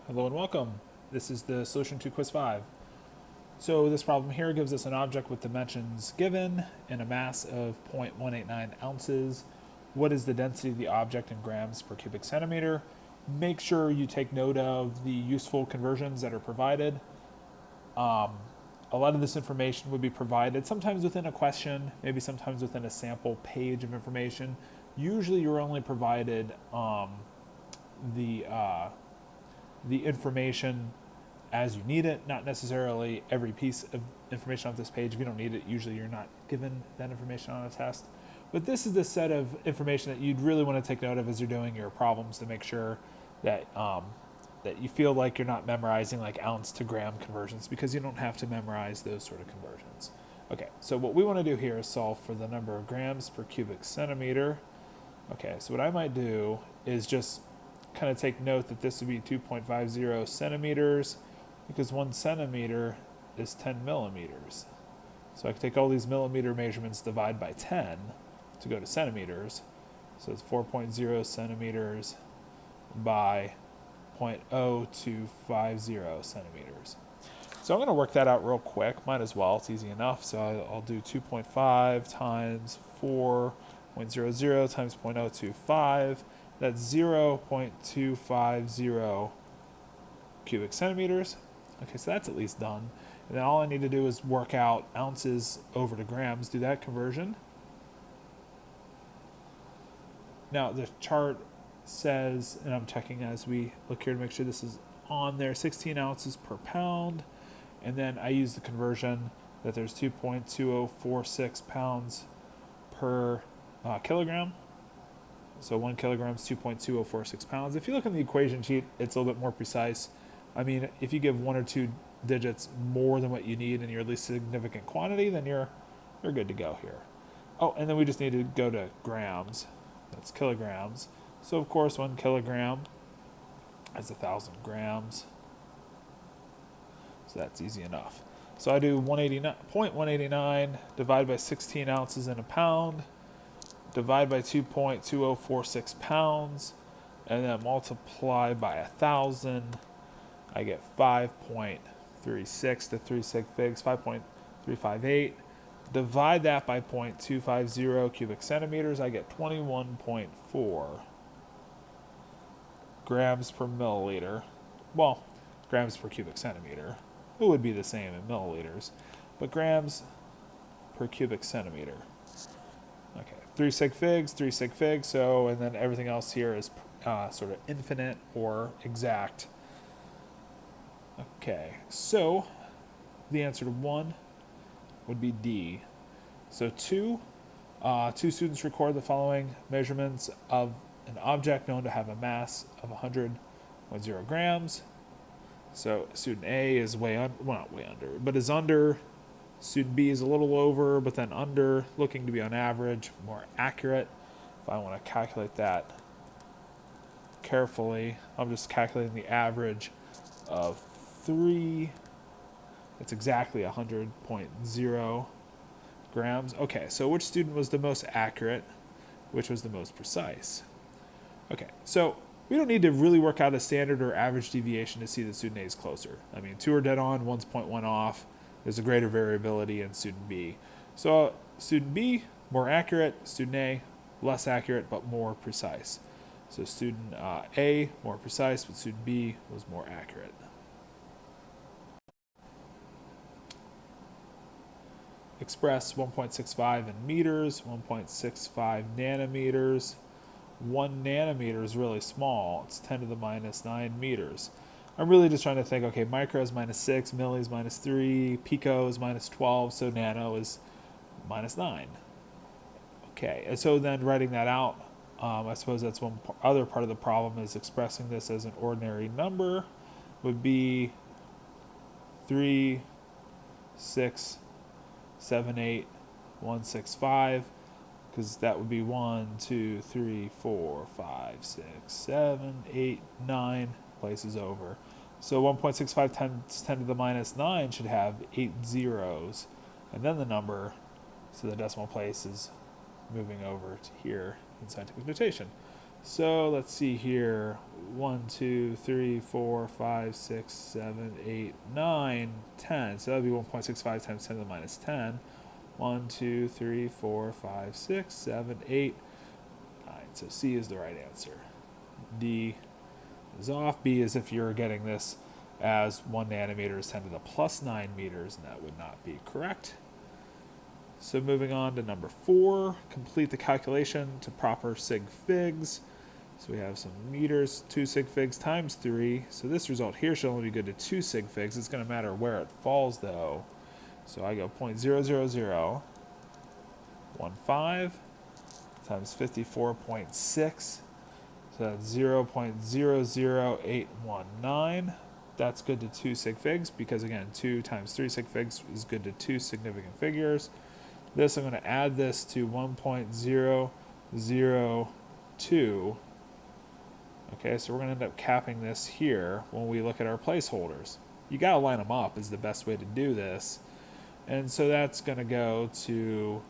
Hello and welcome. This is the solution to quiz 5. So this problem here gives us an object with dimensions given and a mass of 0.189 ounces. What is the density of the object in grams per cubic centimeter? Make sure you take note of the useful conversions that are provided. A lot of this information would be provided sometimes within a question, maybe sometimes within a sample page of information. Usually you're only provided the the information as you need it, not necessarily every piece of information off this page. If you don't need it, usually you're not given that information on a test. But this is the set of information that you'd really want to take note of as you're doing your problems to make sure that that you feel like you're not memorizing like ounce to gram conversions, because you don't have to memorize those sort of conversions. Okay, so what we want to do here is solve for the number of grams per cubic centimeter. Okay, so what I might do is just kind of take note that this would be 2.50 centimeters, because 1 centimeter is 10 millimeters. So I can take all these millimeter measurements, divide by 10 to go to centimeters. So it's 4.0 centimeters by 0.0250 centimeters. So I'm going to work that out real quick. Might as well. It's easy enough. So I'll do 2.5 times 4.00 times 0.025. That's 0.250 cubic centimeters. Okay, so that's at least done. And then all I need to do is work out ounces over to grams, do that conversion. Now the chart says, and I'm checking as we look here to make sure this is on there, 16 ounces per pound. And then I use the conversion that there's 2.2046 pounds per kilogram. So 1 kilogram is 2.2046 pounds. If you look in the equation sheet, it's a little bit more precise. I mean, if you give 1 or 2 digits more than what you need in your least significant quantity, then you're good to go here. Oh, and then we just need to go to grams. That's kilograms. So of course 1 kilogram is 1,000 grams. So that's easy enough. So I do 0.189 divided by 16 ounces in a pound, divide by 2.2046 pounds, and then multiply by 1,000. I get 5.36 to 3 sig figs, 5.358. Divide that by 0.250 cubic centimeters, I get 21.4 grams per milliliter. Well, grams per cubic centimeter. It would be the same in milliliters, but grams per cubic centimeter. Okay, 3 sig figs, so, and then everything else here is sort of infinite or exact. Okay, so the answer to 1 would be D. So 2 students record the following measurements of an object known to have a mass of 100.0 grams. So student A is not way under, but is under. Student B is a little over, but then under, looking to be on average, more accurate. If I want to calculate that carefully, I'm just calculating the average of 3. It's exactly 100.0 grams. Okay, so which student was the most accurate? Which was the most precise? Okay, so we don't need to really work out a standard or average deviation to see that student A is closer. I mean, 2 are dead on, 1's 0.1 off. There's a greater variability in student B. So student B, more accurate. Student A, less accurate but more precise. So student A, more precise, but student B was more accurate. Express 1.65 in meters, 1.65 nanometers. 1 nanometer is really small. It's 10 to the minus 9 meters. I'm really just trying to think, okay, micro is minus 6, milli is minus 3, pico is minus 12, so nano is minus 9. Okay, and so then writing that out, I suppose that's one other part of the problem, is expressing this as an ordinary number would be 3, 6, 7, 8, 1, 6, 5, because that would be 1, 2, 3, 4, 5, 6, 7, 8, 9 places over. So 1.65 times 10 to the minus 9 should have 8 zeros, and then the number, so the decimal place is moving over to here in scientific notation. So let's see here. 1, 2, 3, 4, 5, 6, 7, 8, 9, 10. So that would be 1.65 times 10 to the minus 10. 1, 2, 3, 4, 5, 6, 7, 8, 9. So C is the right answer. D is off. B is if you're getting this as 1 nanometer is 10 to the plus 9 meters, and that would not be correct. So moving on to number 4, complete the calculation to proper sig figs. So we have some meters, 2 sig figs times 3. So this result here should only be good to 2 sig figs. It's going to matter where it falls though. So I go 0.00015 times 54.6. So that's 0.00819. That's good to 2 sig figs because again, 2 times 3 sig figs is good to 2 significant figures. This, I'm going to add this to 1.002. Okay, so we're going to end up capping this here when we look at our placeholders. You got to line them up is the best way to do this. And so that's going to go to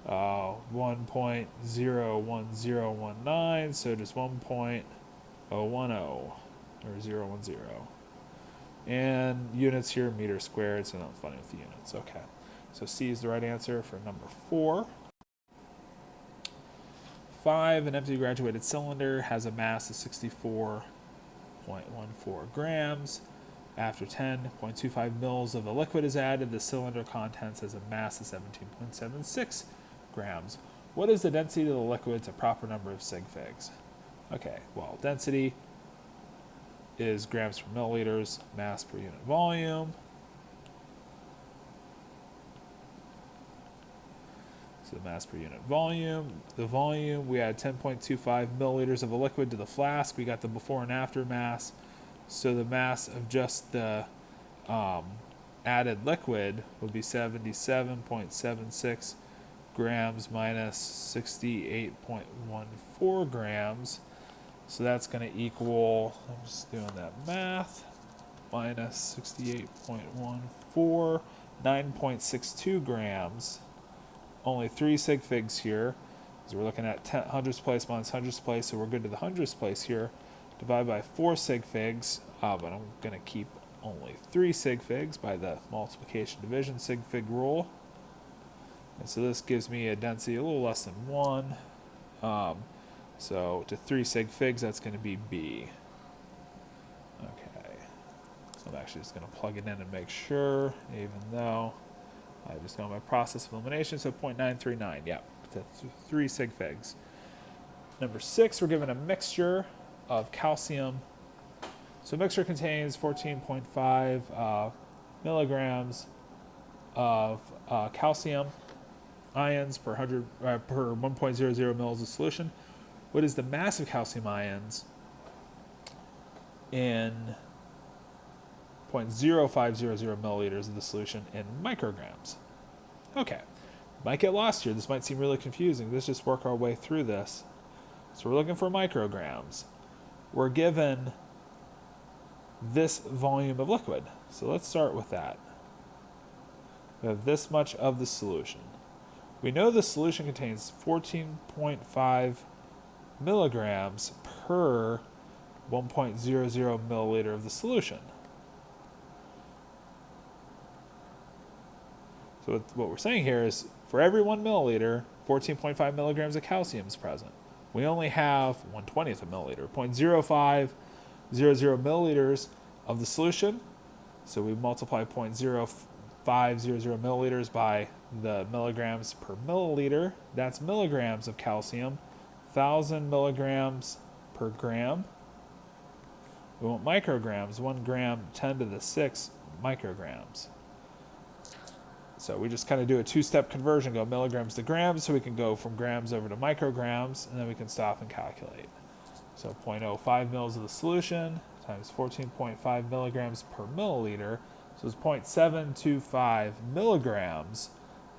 1.01019, so just 1.010 or 010. And units here, meters squared, so not funny with the units. Okay, so C is the right answer for number 4. 5, an empty graduated cylinder has a mass of 64.14 grams. After 10.25 mils of a liquid is added, the cylinder contents has a mass of 17.76 grams. What is the density of the liquid to proper number of sig figs? Okay, well, density is grams per milliliters, mass per unit volume. So the mass per unit volume. The volume, we add 10.25 milliliters of a liquid to the flask. We got the before and after mass. So the mass of just the added liquid would be 77.76 grams minus 68.14 grams. So that's going to equal, I'm just doing that math, minus 68.14, 9.62 grams. Only 3 sig figs here, because we're looking at hundredths place minus hundredths place, so we're good to the hundredths place here. Divide by 4 sig figs, but I'm going to keep only 3 sig figs by the multiplication division sig fig rule. And so this gives me a density a little less than 1. So to 3 sig figs, that's going to be B. Okay. I'm actually just going to plug it in and make sure, even though I just got my process of elimination, so 0.939, yeah, to 3 sig figs. Number 6, we're given a mixture of calcium. So mixture contains 14.5 milligrams of calcium ions per 1.00 mils of solution. What is the mass of calcium ions in 0.0500 milliliters of the solution in micrograms? Okay, might get lost here. This might seem really confusing. Let's just work our way through this. So we're looking for micrograms. We're given this volume of liquid. So let's start with that. We have this much of the solution. We know the solution contains 14.5 milligrams per 1.00 milliliter of the solution. So what we're saying here is for every 1 milliliter, 14.5 milligrams of calcium is present. We only have 1/20th of a milliliter, 0.0500 milliliters of the solution. So we multiply 0.0500 milliliters by the milligrams per milliliter. That's milligrams of calcium, 1,000 milligrams per gram. We want micrograms, 1 gram, 10 to the 6 micrograms. So we just kind of do a 2-step conversion, go milligrams to grams, so we can go from grams over to micrograms, and then we can stop and calculate. So 0.05 mils of the solution times 14.5 milligrams per milliliter, so it's 0.725 milligrams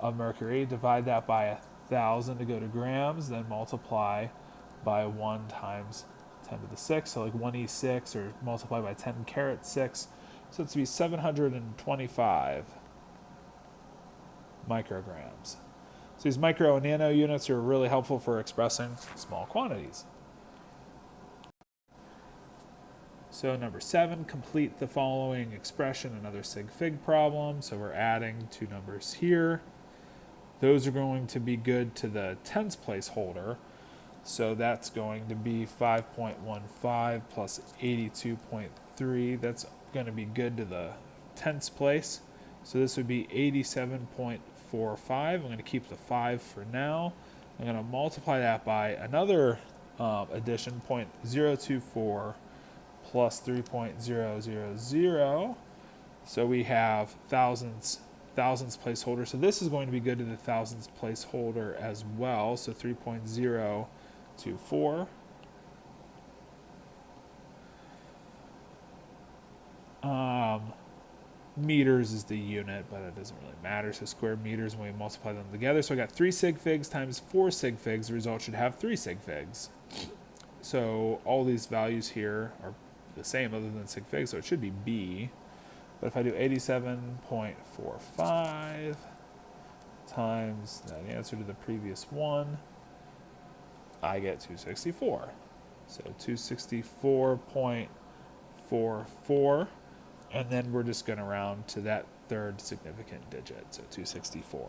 of mercury. Divide that by 1,000 to go to grams, then multiply by 1 times 10 to the 6, so like 1e6, or multiply by 10 caret 6, so it's to be 725 micrograms. So these micro and nano units are really helpful for expressing small quantities. So number 7, complete the following expression, another sig fig problem. So we're adding two numbers here. Those are going to be good to the tens placeholder. So that's going to be 5.15 plus 82.3. That's going to be good to the tens place. So this would be 87.45. I'm going to keep the 5 for now. I'm going to multiply that by another addition, 0.024 plus 3.000. So we have thousands placeholder. So this is going to be good to the thousands placeholder as well. So 3.024. Meters is the unit, but it doesn't really matter. So square meters when we multiply them together. So I got 3 sig figs times 4 sig figs. The result should have 3 sig figs. So all these values here are the same other than sig figs, so it should be B. But if I do 87.45 times the answer to the previous one, I get 264. So 264.44. And then we're just going to round to that third significant digit, so 264.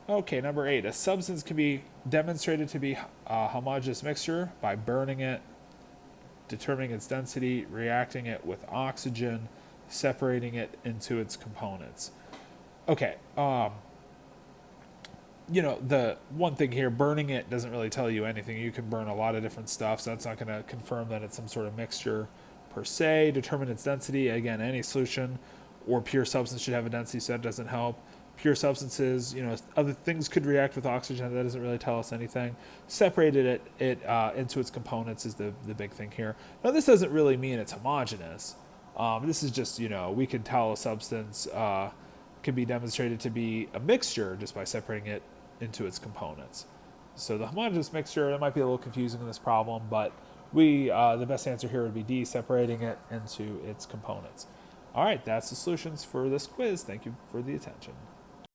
Okay, number 8. A substance can be demonstrated to be a homogeneous mixture by burning it, determining its density, reacting it with oxygen, separating it into its components. Okay, the one thing here, burning it doesn't really tell you anything. You can burn a lot of different stuff, so that's not going to confirm that it's some sort of mixture per se. Determine its density. Again, any solution or pure substance should have a density, so that doesn't help. Pure substances, other things could react with oxygen. That doesn't really tell us anything. Separated it into its components is the big thing here. Now, this doesn't really mean it's homogeneous. This is just, we can tell a substance can be demonstrated to be a mixture just by separating it into its components. So the homogeneous mixture, that might be a little confusing in this problem, but the best answer here would be D, separating it into its components. All right, that's the solutions for this quiz. Thank you for the attention.